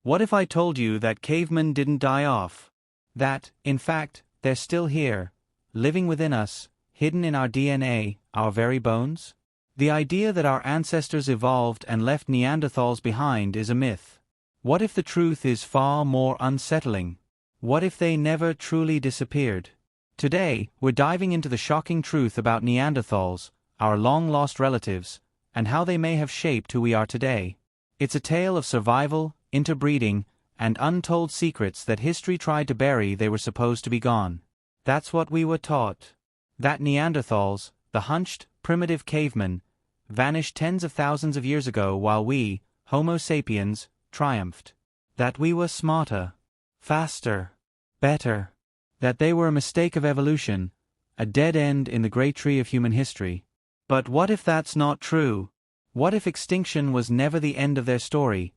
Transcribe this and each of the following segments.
What if I told you that cavemen didn't die off? That, in fact, they're still here, living within us, hidden in our DNA, our very bones? The idea that our ancestors evolved and left Neanderthals behind is a myth. What if the truth is far more unsettling? What if they never truly disappeared? Today, we're diving into the shocking truth about Neanderthals, our long-lost relatives, and how they may have shaped who we are today. It's a tale of survival, interbreeding, and untold secrets that history tried to bury. They were supposed to be gone. That's what we were taught. That Neanderthals, the hunched, primitive cavemen, vanished tens of thousands of years ago while we, Homo sapiens, triumphed. That we were smarter, faster, better. That they were a mistake of evolution, a dead end in the great tree of human history. But what if that's not true? What if extinction was never the end of their story,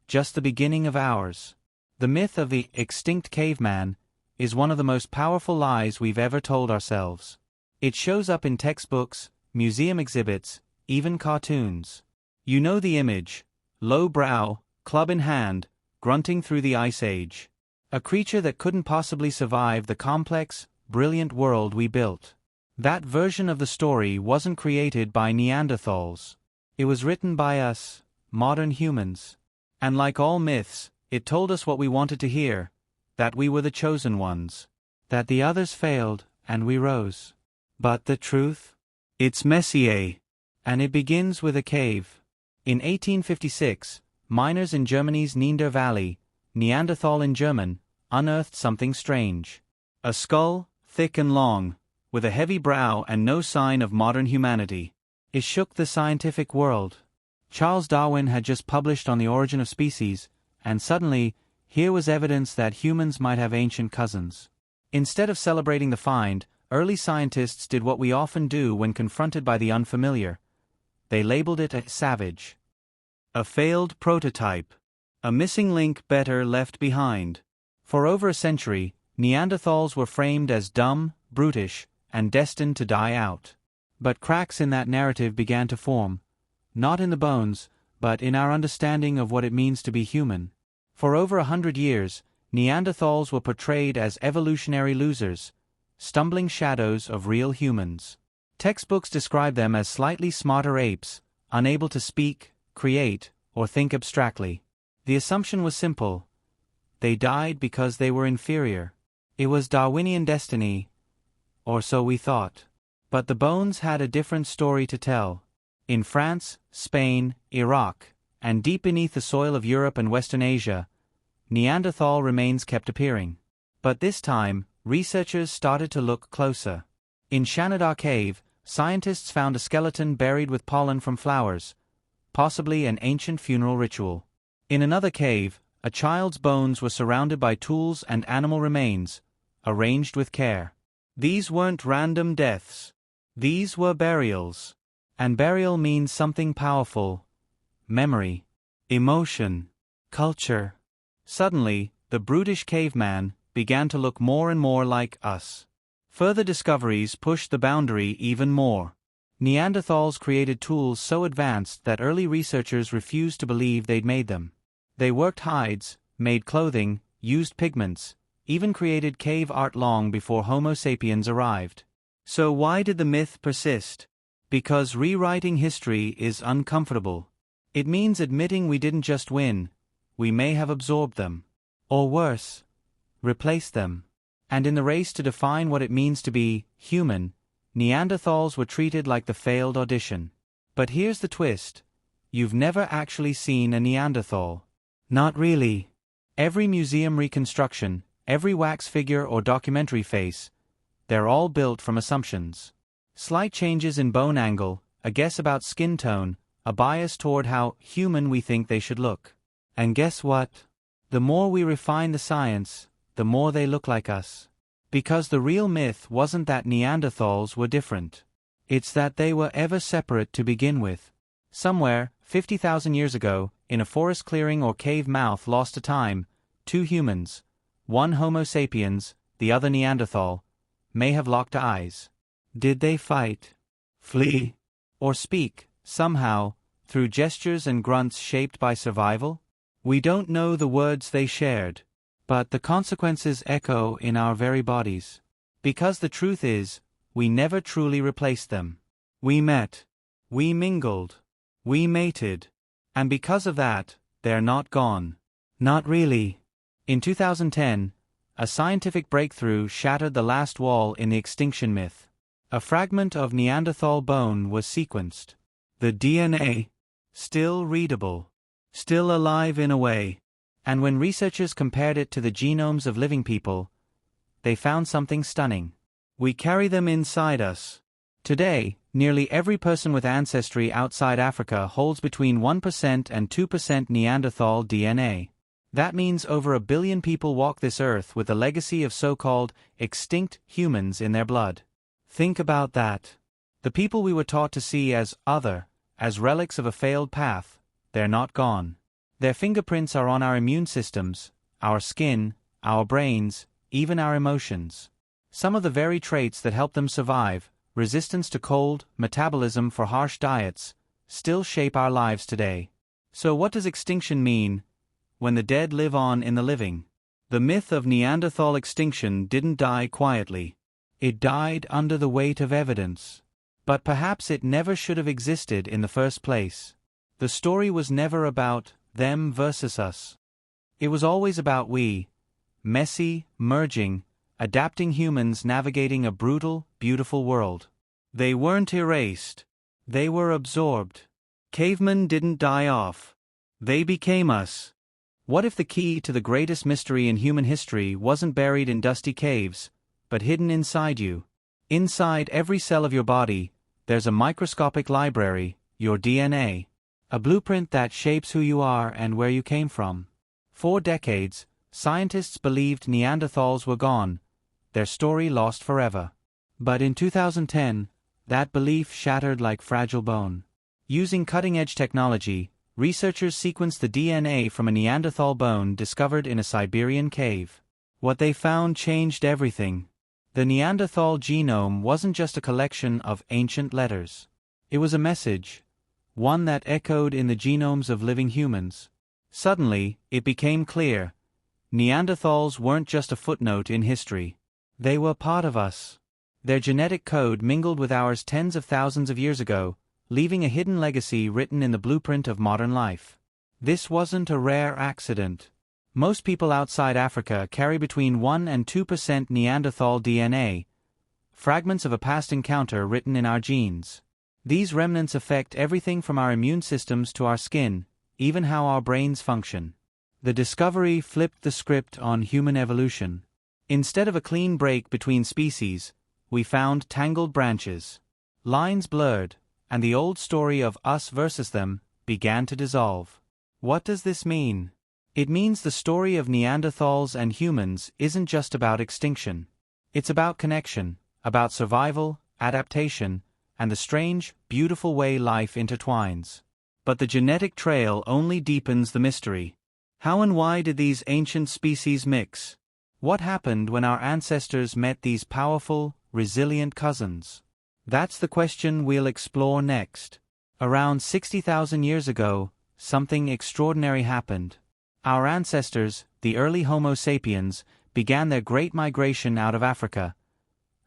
just the beginning of ours? The myth of the extinct caveman is one of the most powerful lies we've ever told ourselves. It shows up in textbooks, museum exhibits, even cartoons. You know the image: low brow, club in hand, grunting through the ice age. A creature that couldn't possibly survive the complex, brilliant world we built. That version of the story wasn't created by Neanderthals. It was written by us, modern humans. And like all myths, it told us what we wanted to hear: that we were the chosen ones. That the others failed, and we rose. But the truth? It's messy, and it begins with a cave. In 1856, miners in Germany's Neander Valley, Neanderthal in German, unearthed something strange. A skull, thick and long, with a heavy brow and no sign of modern humanity. It shook the scientific world. Charles Darwin had just published on The Origin of Species, and suddenly, here was evidence that humans might have ancient cousins. Instead of celebrating the find, early scientists did what we often do when confronted by the unfamiliar. They labeled it a savage. A failed prototype. A missing link better left behind. For over a century, Neanderthals were framed as dumb, brutish, and destined to die out. But cracks in that narrative began to form, not in the bones, but in our understanding of what it means to be human. For over 100 years, Neanderthals were portrayed as evolutionary losers, stumbling shadows of real humans. Textbooks describe them as slightly smarter apes, unable to speak, create, or think abstractly. The assumption was simple: they died because they were inferior. It was Darwinian destiny, or so we thought. But the bones had a different story to tell. In France, Spain, Iraq, and deep beneath the soil of Europe and Western Asia, Neanderthal remains kept appearing. But this time, researchers started to look closer. In Shanidar Cave, scientists found a skeleton buried with pollen from flowers, possibly an ancient funeral ritual. In another cave, a child's bones were surrounded by tools and animal remains, arranged with care. These weren't random deaths. These were burials. And burial means something powerful: memory, emotion, culture. Suddenly, the brutish caveman began to look more and more like us. Further discoveries pushed the boundary even more. Neanderthals created tools so advanced that early researchers refused to believe they'd made them. They worked hides, made clothing, used pigments, even created cave art long before Homo sapiens arrived. So why did the myth persist? Because rewriting history is uncomfortable. It means admitting we didn't just win, we may have absorbed them. Or worse, replaced them. And in the race to define what it means to be human, Neanderthals were treated like the failed audition. But here's the twist: you've never actually seen a Neanderthal. Not really. Every museum reconstruction, every wax figure or documentary face, they're all built from assumptions. Slight changes in bone angle, a guess about skin tone, a bias toward how human we think they should look. And guess what? The more we refine the science, the more they look like us. Because the real myth wasn't that Neanderthals were different. It's that they were ever separate to begin with. Somewhere, 50,000 years ago, in a forest clearing or cave mouth lost to time, two humans, one Homo sapiens, the other Neanderthal, may have locked eyes. Did they fight, flee, or speak, somehow, through gestures and grunts shaped by survival? We don't know the words they shared, but the consequences echo in our very bodies. Because the truth is, we never truly replaced them. We met. We mingled. We mated. And because of that, they're not gone. Not really. In 2010, a scientific breakthrough shattered the last wall in the extinction myth. A fragment of Neanderthal bone was sequenced. The DNA, still readable, still alive in a way. And when researchers compared it to the genomes of living people, they found something stunning. We carry them inside us. Today, nearly every person with ancestry outside Africa holds between 1% and 2% Neanderthal DNA. That means over 1 billion people walk this earth with a legacy of so-called extinct humans in their blood. Think about that. The people we were taught to see as other, as relics of a failed path, they're not gone. Their fingerprints are on our immune systems, our skin, our brains, even our emotions. Some of the very traits that help them survive, resistance to cold, metabolism for harsh diets, still shape our lives today. So what does extinction mean when the dead live on in the living? The myth of Neanderthal extinction didn't die quietly. It died under the weight of evidence. But perhaps it never should have existed in the first place. The story was never about them versus us. It was always about we, messy, merging, adapting humans navigating a brutal, beautiful world. They weren't erased. They were absorbed. Cavemen didn't die off. They became us. What if the key to the greatest mystery in human history wasn't buried in dusty caves, but hidden inside you? Inside every cell of your body, there's a microscopic library, your DNA. A blueprint that shapes who you are and where you came from. For decades, scientists believed Neanderthals were gone, their story lost forever. But in 2010, that belief shattered like fragile bone. Using cutting-edge technology, researchers sequenced the DNA from a Neanderthal bone discovered in a Siberian cave. What they found changed everything. The Neanderthal genome wasn't just a collection of ancient letters. It was a message, one that echoed in the genomes of living humans. Suddenly, it became clear. Neanderthals weren't just a footnote in history. They were part of us. Their genetic code mingled with ours tens of thousands of years ago, leaving a hidden legacy written in the blueprint of modern life. This wasn't a rare accident. Most people outside Africa carry between 1 and 2% Neanderthal DNA, fragments of a past encounter written in our genes. These remnants affect everything from our immune systems to our skin, even how our brains function. The discovery flipped the script on human evolution. Instead of a clean break between species, we found tangled branches. Lines blurred, and the old story of us versus them began to dissolve. What does this mean? It means the story of Neanderthals and humans isn't just about extinction. It's about connection, about survival, adaptation, and the strange, beautiful way life intertwines. But the genetic trail only deepens the mystery. How and why did these ancient species mix? What happened when our ancestors met these powerful, resilient cousins? That's the question we'll explore next. Around 60,000 years ago, something extraordinary happened. Our ancestors, the early Homo sapiens, began their great migration out of Africa,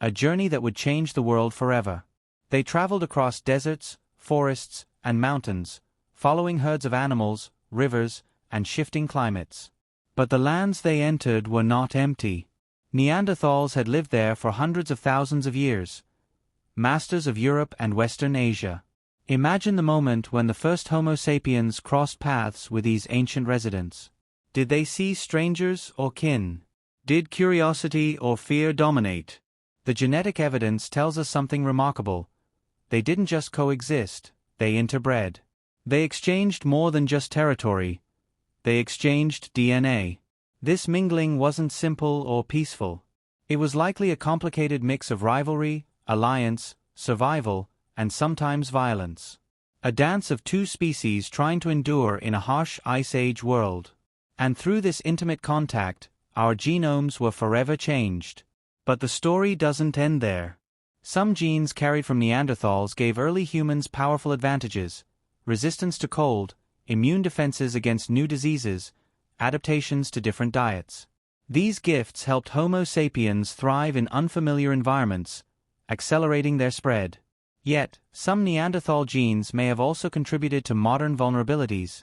a journey that would change the world forever. They traveled across deserts, forests, and mountains, following herds of animals, rivers, and shifting climates. But the lands they entered were not empty. Neanderthals had lived there for hundreds of thousands of years, masters of Europe and Western Asia. Imagine the moment when the first Homo sapiens crossed paths with these ancient residents. Did they see strangers or kin? Did curiosity or fear dominate? The genetic evidence tells us something remarkable. They didn't just coexist, they interbred. They exchanged more than just territory. They exchanged DNA. This mingling wasn't simple or peaceful. It was likely a complicated mix of rivalry, alliance, survival, and sometimes violence. A dance of two species trying to endure in a harsh Ice Age world. And through this intimate contact, our genomes were forever changed. But the story doesn't end there. Some genes carried from Neanderthals gave early humans powerful advantages: resistance to cold, immune defenses against new diseases, adaptations to different diets. These gifts helped Homo sapiens thrive in unfamiliar environments, accelerating their spread. Yet, some Neanderthal genes may have also contributed to modern vulnerabilities,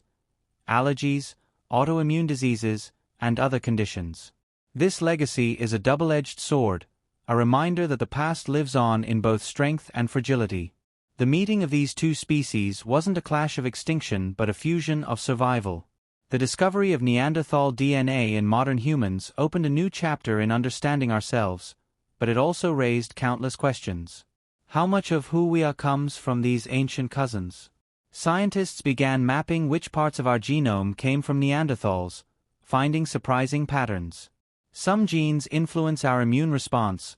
allergies, autoimmune diseases, and other conditions. This legacy is a double-edged sword, a reminder that the past lives on in both strength and fragility. The meeting of these two species wasn't a clash of extinction but a fusion of survival. The discovery of Neanderthal DNA in modern humans opened a new chapter in understanding ourselves, but it also raised countless questions. How much of who we are comes from these ancient cousins? Scientists began mapping which parts of our genome came from Neanderthals, finding surprising patterns. Some genes influence our immune response,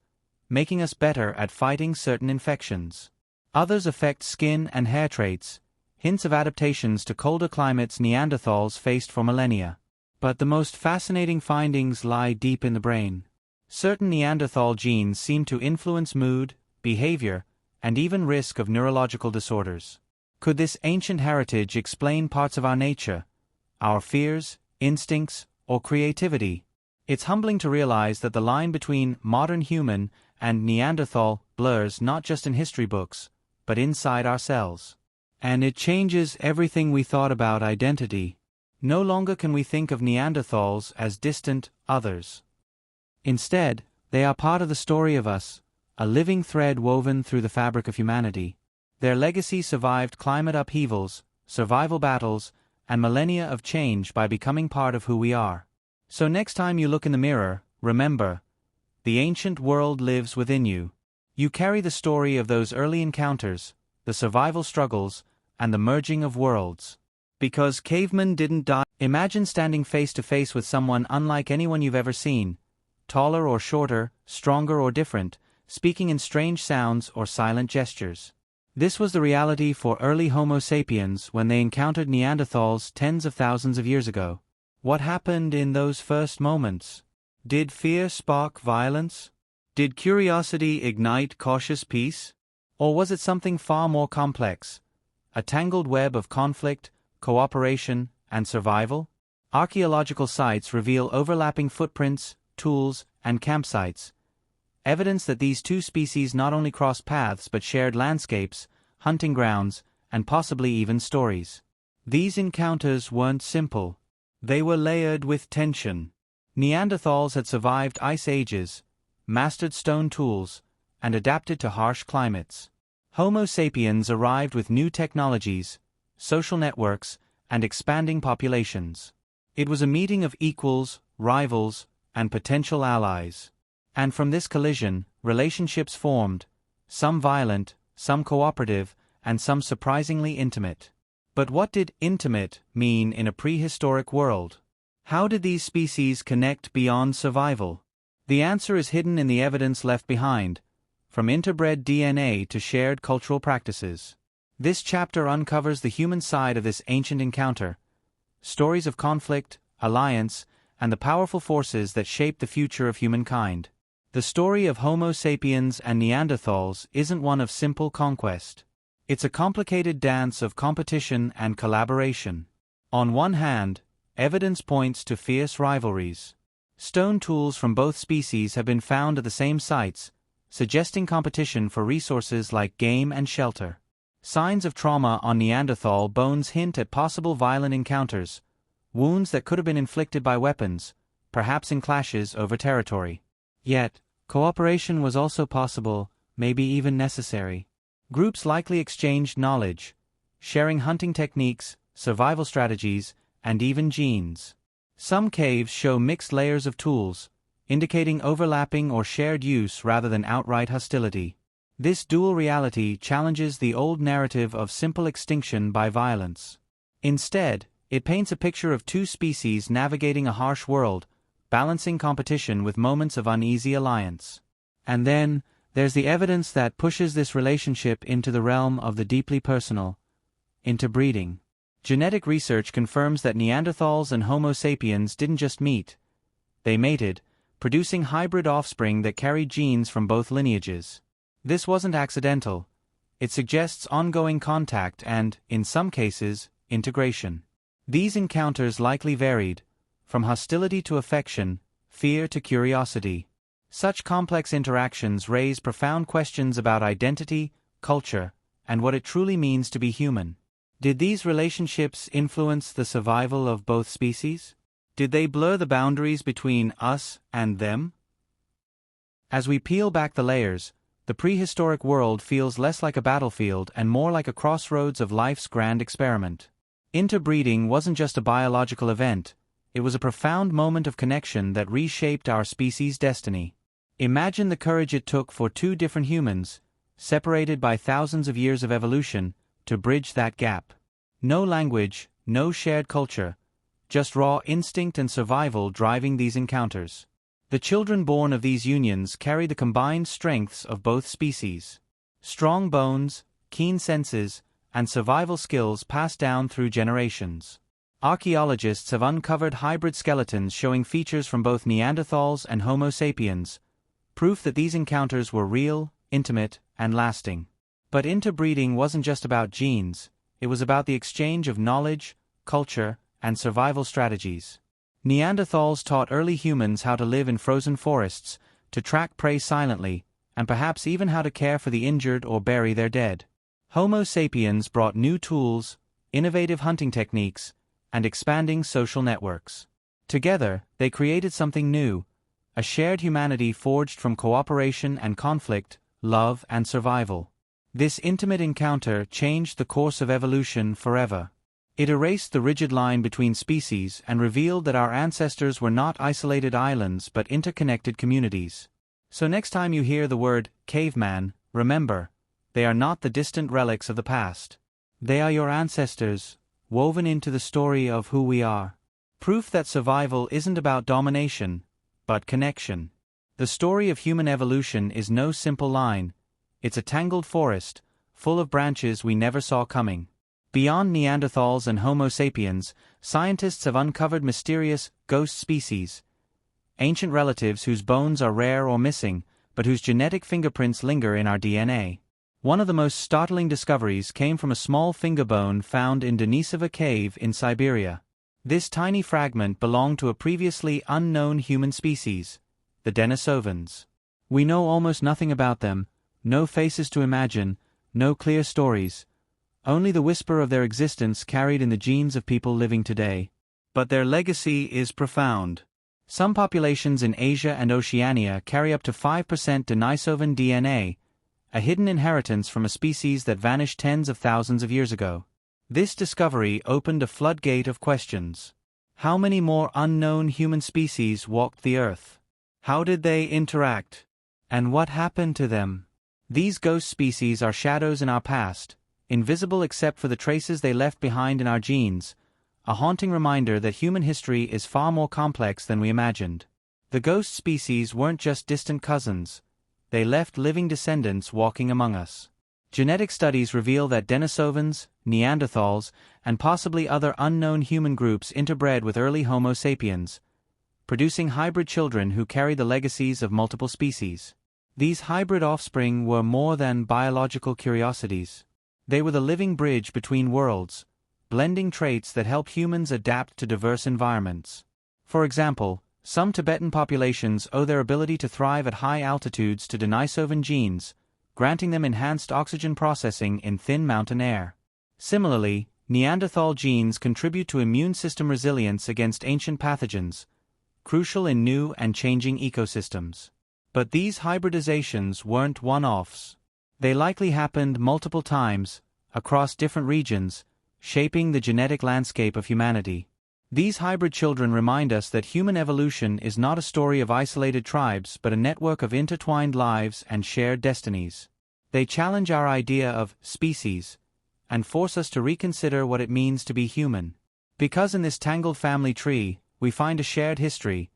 making us better at fighting certain infections. Others affect skin and hair traits, hints of adaptations to colder climates Neanderthals faced for millennia. But the most fascinating findings lie deep in the brain. Certain Neanderthal genes seem to influence mood, behavior, and even risk of neurological disorders. Could this ancient heritage explain parts of our nature, our fears, instincts, or creativity? It's humbling to realize that the line between modern human and Neanderthal blurs not just in history books, but inside ourselves. And it changes everything we thought about identity. No longer can we think of Neanderthals as distant others. Instead, they are part of the story of us, a living thread woven through the fabric of humanity. Their legacy survived climate upheavals, survival battles, and millennia of change by becoming part of who we are. So next time you look in the mirror, remember, the ancient world lives within you. You carry the story of those early encounters, the survival struggles, and the merging of worlds. Because cavemen didn't die. Imagine standing face to face with someone unlike anyone you've ever seen, taller or shorter, stronger or different, speaking in strange sounds or silent gestures. This was the reality for early Homo sapiens when they encountered Neanderthals tens of thousands of years ago. What happened in those first moments? Did fear spark violence? Did curiosity ignite cautious peace? Or was it something far more complex? A tangled web of conflict, cooperation, and survival? Archaeological sites reveal overlapping footprints, tools, and campsites, evidence that these two species not only crossed paths but shared landscapes, hunting grounds, and possibly even stories. These encounters weren't simple. They were layered with tension. Neanderthals had survived ice ages, mastered stone tools, and adapted to harsh climates. Homo sapiens arrived with new technologies, social networks, and expanding populations. It was a meeting of equals, rivals, and potential allies. And from this collision, relationships formed, some violent, some cooperative, and some surprisingly intimate. But what did intimate mean in a prehistoric world? How did these species connect beyond survival? The answer is hidden in the evidence left behind, from interbred DNA to shared cultural practices. This chapter uncovers the human side of this ancient encounter, stories of conflict, alliance, and the powerful forces that shape the future of humankind. The story of Homo sapiens and Neanderthals isn't one of simple conquest. It's a complicated dance of competition and collaboration. On one hand, evidence points to fierce rivalries. Stone tools from both species have been found at the same sites, suggesting competition for resources like game and shelter. Signs of trauma on Neanderthal bones hint at possible violent encounters, wounds that could have been inflicted by weapons, perhaps in clashes over territory. Yet, cooperation was also possible, maybe even necessary. Groups likely exchanged knowledge, sharing hunting techniques, survival strategies, and even genes. Some caves show mixed layers of tools, indicating overlapping or shared use rather than outright hostility. This dual reality challenges the old narrative of simple extinction by violence. Instead, it paints a picture of two species navigating a harsh world, balancing competition with moments of uneasy alliance. And then, there's the evidence that pushes this relationship into the realm of the deeply personal, into breeding. Genetic research confirms that Neanderthals and Homo sapiens didn't just meet. They mated, producing hybrid offspring that carried genes from both lineages. This wasn't accidental. It suggests ongoing contact and, in some cases, integration. These encounters likely varied, from hostility to affection, fear to curiosity. Such complex interactions raise profound questions about identity, culture, and what it truly means to be human. Did these relationships influence the survival of both species? Did they blur the boundaries between us and them? As we peel back the layers, the prehistoric world feels less like a battlefield and more like a crossroads of life's grand experiment. Interbreeding wasn't just a biological event, it was a profound moment of connection that reshaped our species' destiny. Imagine the courage it took for two different humans, separated by thousands of years of evolution, to bridge that gap. No language, no shared culture, just raw instinct and survival driving these encounters. The children born of these unions carry the combined strengths of both species. Strong bones, keen senses, and survival skills passed down through generations. Archaeologists have uncovered hybrid skeletons showing features from both Neanderthals and Homo sapiens, proof that these encounters were real, intimate, and lasting. But interbreeding wasn't just about genes, it was about the exchange of knowledge, culture, and survival strategies. Neanderthals taught early humans how to live in frozen forests, to track prey silently, and perhaps even how to care for the injured or bury their dead. Homo sapiens brought new tools, innovative hunting techniques, and expanding social networks. Together, they created something new, a shared humanity forged from cooperation and conflict, love and survival. This intimate encounter changed the course of evolution forever. It erased the rigid line between species and revealed that our ancestors were not isolated islands but interconnected communities. So next time you hear the word caveman, remember, they are not the distant relics of the past. They are your ancestors, woven into the story of who we are. Proof that survival isn't about domination, but connection. The story of human evolution is no simple line, it's a tangled forest, full of branches we never saw coming. Beyond Neanderthals and Homo sapiens, scientists have uncovered mysterious ghost species, ancient relatives whose bones are rare or missing, but whose genetic fingerprints linger in our DNA. One of the most startling discoveries came from a small finger bone found in Denisova Cave in Siberia. This tiny fragment belonged to a previously unknown human species, the Denisovans. We know almost nothing about them, no faces to imagine, no clear stories, only the whisper of their existence carried in the genes of people living today. But their legacy is profound. Some populations in Asia and Oceania carry up to 5% Denisovan DNA, a hidden inheritance from a species that vanished tens of thousands of years ago. This discovery opened a floodgate of questions. How many more unknown human species walked the earth? How did they interact? And what happened to them? These ghost species are shadows in our past, invisible except for the traces they left behind in our genes, a haunting reminder that human history is far more complex than we imagined. The ghost species weren't just distant cousins, they left living descendants walking among us. Genetic studies reveal that Denisovans, Neanderthals, and possibly other unknown human groups interbred with early Homo sapiens, producing hybrid children who carry the legacies of multiple species. These hybrid offspring were more than biological curiosities. They were the living bridge between worlds, blending traits that help humans adapt to diverse environments. For example, some Tibetan populations owe their ability to thrive at high altitudes to Denisovan genes, granting them enhanced oxygen processing in thin mountain air. Similarly, Neanderthal genes contribute to immune system resilience against ancient pathogens, crucial in new and changing ecosystems. But these hybridizations weren't one-offs. They likely happened multiple times, across different regions, shaping the genetic landscape of humanity. These hybrid children remind us that human evolution is not a story of isolated tribes but a network of intertwined lives and shared destinies. They challenge our idea of species, and force us to reconsider what it means to be human. Because in this tangled family tree, we find a shared history,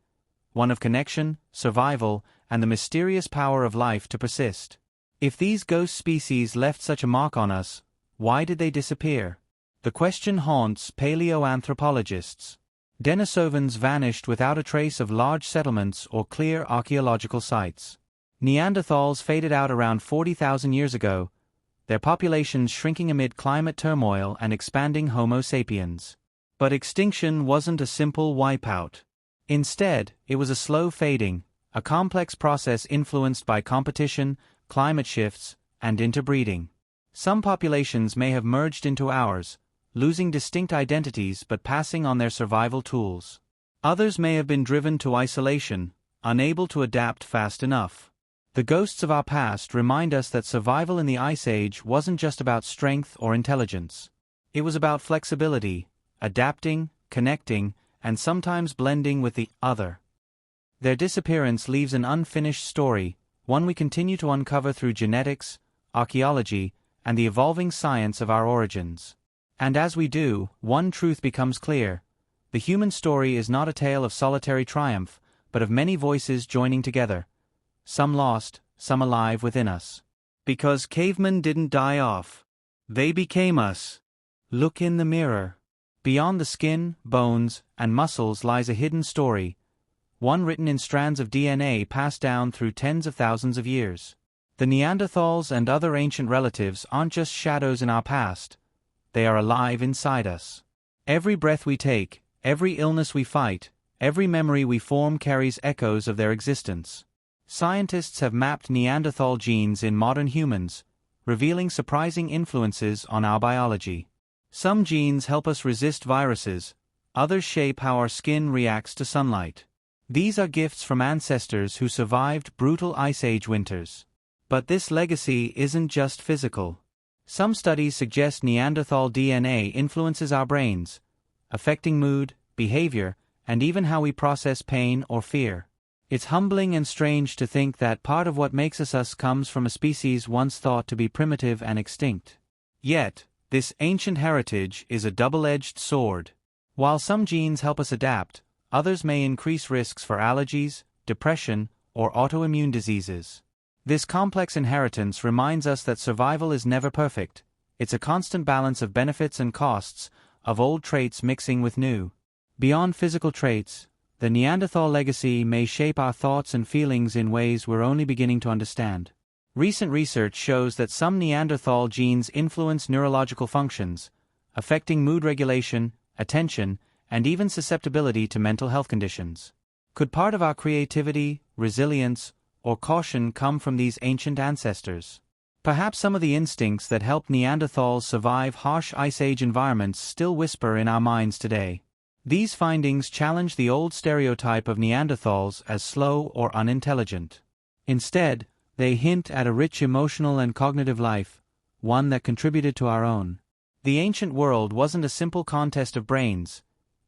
one of connection, survival, and the mysterious power of life to persist. If these ghost species left such a mark on us, why did they disappear? The question haunts paleoanthropologists. Denisovans vanished without a trace of large settlements or clear archaeological sites. Neanderthals faded out around 40,000 years ago, their populations shrinking amid climate turmoil and expanding Homo sapiens. But extinction wasn't a simple wipeout. Instead, it was a slow fading, a complex process influenced by competition, climate shifts, and interbreeding. Some populations may have merged into ours, losing distinct identities but passing on their survival tools. Others may have been driven to isolation, unable to adapt fast enough. The ghosts of our past remind us that survival in the Ice Age wasn't just about strength or intelligence. It was about flexibility, adapting, connecting, and sometimes blending with the other. Their disappearance leaves an unfinished story, one we continue to uncover through genetics, archaeology, and the evolving science of our origins. And as we do, one truth becomes clear. The human story is not a tale of solitary triumph, but of many voices joining together. Some lost, some alive within us. Because cavemen didn't die off. They became us. Look in the mirror. Beyond the skin, bones, and muscles lies a hidden story, one written in strands of DNA passed down through tens of thousands of years. The Neanderthals and other ancient relatives aren't just shadows in our past, they are alive inside us. Every breath we take, every illness we fight, every memory we form carries echoes of their existence. Scientists have mapped Neanderthal genes in modern humans, revealing surprising influences on our biology. Some genes help us resist viruses, others shape how our skin reacts to sunlight. These are gifts from ancestors who survived brutal Ice Age winters. But this legacy isn't just physical. Some studies suggest Neanderthal DNA influences our brains, affecting mood, behavior, and even how we process pain or fear. It's humbling and strange to think that part of what makes us comes from a species once thought to be primitive and extinct. Yet, this ancient heritage is a double-edged sword. While some genes help us adapt, others may increase risks for allergies, depression, or autoimmune diseases. This complex inheritance reminds us that survival is never perfect. It's a constant balance of benefits and costs, of old traits mixing with new. Beyond physical traits, the Neanderthal legacy may shape our thoughts and feelings in ways we're only beginning to understand. Recent research shows that some Neanderthal genes influence neurological functions, affecting mood regulation, attention, and even susceptibility to mental health conditions. Could part of our creativity, resilience, or caution come from these ancient ancestors? Perhaps some of the instincts that helped Neanderthals survive harsh Ice Age environments still whisper in our minds today. These findings challenge the old stereotype of Neanderthals as slow or unintelligent. Instead, they hint at a rich emotional and cognitive life, one that contributed to our own. The ancient world wasn't a simple contest of brains.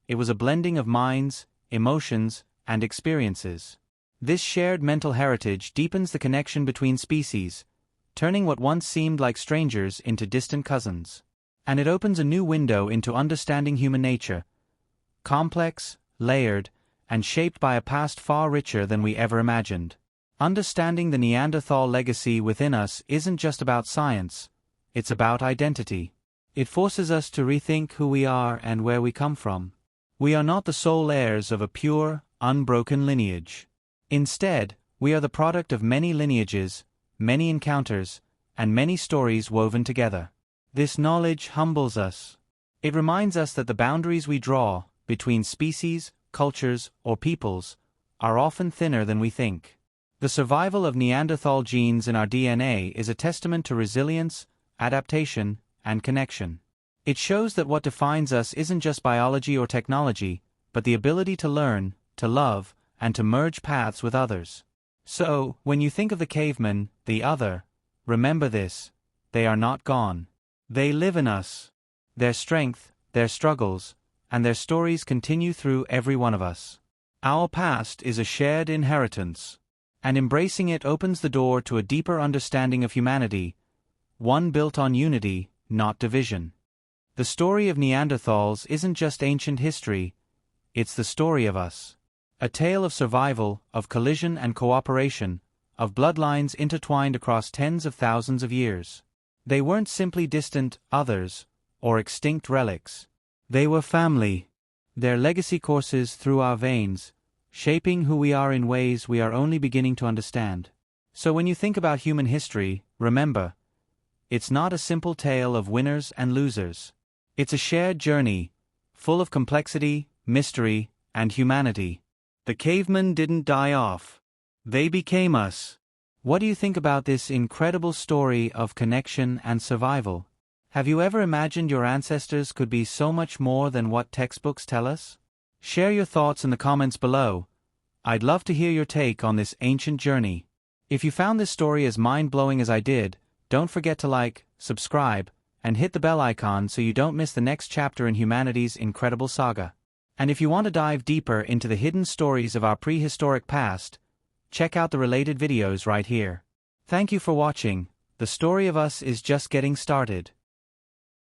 It was a blending of minds, emotions, and experiences. This shared mental heritage deepens the connection between species, turning what once seemed like strangers into distant cousins. And it opens a new window into understanding human nature, complex, layered, and shaped by a past far richer than we ever imagined. Understanding the Neanderthal legacy within us isn't just about science, it's about identity. It forces us to rethink who we are and where we come from. We are not the sole heirs of a pure, unbroken lineage. Instead, we are the product of many lineages, many encounters, and many stories woven together. This knowledge humbles us. It reminds us that the boundaries we draw, between species, cultures, or peoples, are often thinner than we think. The survival of Neanderthal genes in our DNA is a testament to resilience, adaptation, and connection. It shows that what defines us isn't just biology or technology, but the ability to learn, to love, and to merge paths with others. So, when you think of the cavemen, the other, remember this: they are not gone. They live in us. Their strength, their struggles, and their stories continue through every one of us. Our past is a shared inheritance, and embracing it opens the door to a deeper understanding of humanity, one built on unity, not division. The story of Neanderthals isn't just ancient history, it's the story of us. A tale of survival, of collision and cooperation, of bloodlines intertwined across tens of thousands of years. They weren't simply distant others, or extinct relics. They were family. Their legacy courses through our veins, shaping who we are in ways we are only beginning to understand. So when you think about human history, remember, it's not a simple tale of winners and losers. It's a shared journey, full of complexity, mystery, and humanity. The cavemen didn't die off. They became us. What do you think about this incredible story of connection and survival? Have you ever imagined your ancestors could be so much more than what textbooks tell us? Share your thoughts in the comments below. I'd love to hear your take on this ancient journey. If you found this story as mind-blowing as I did, don't forget to like, subscribe, and hit the bell icon so you don't miss the next chapter in humanity's incredible saga. And if you want to dive deeper into the hidden stories of our prehistoric past, check out the related videos right here. Thank you for watching. The story of us is just getting started.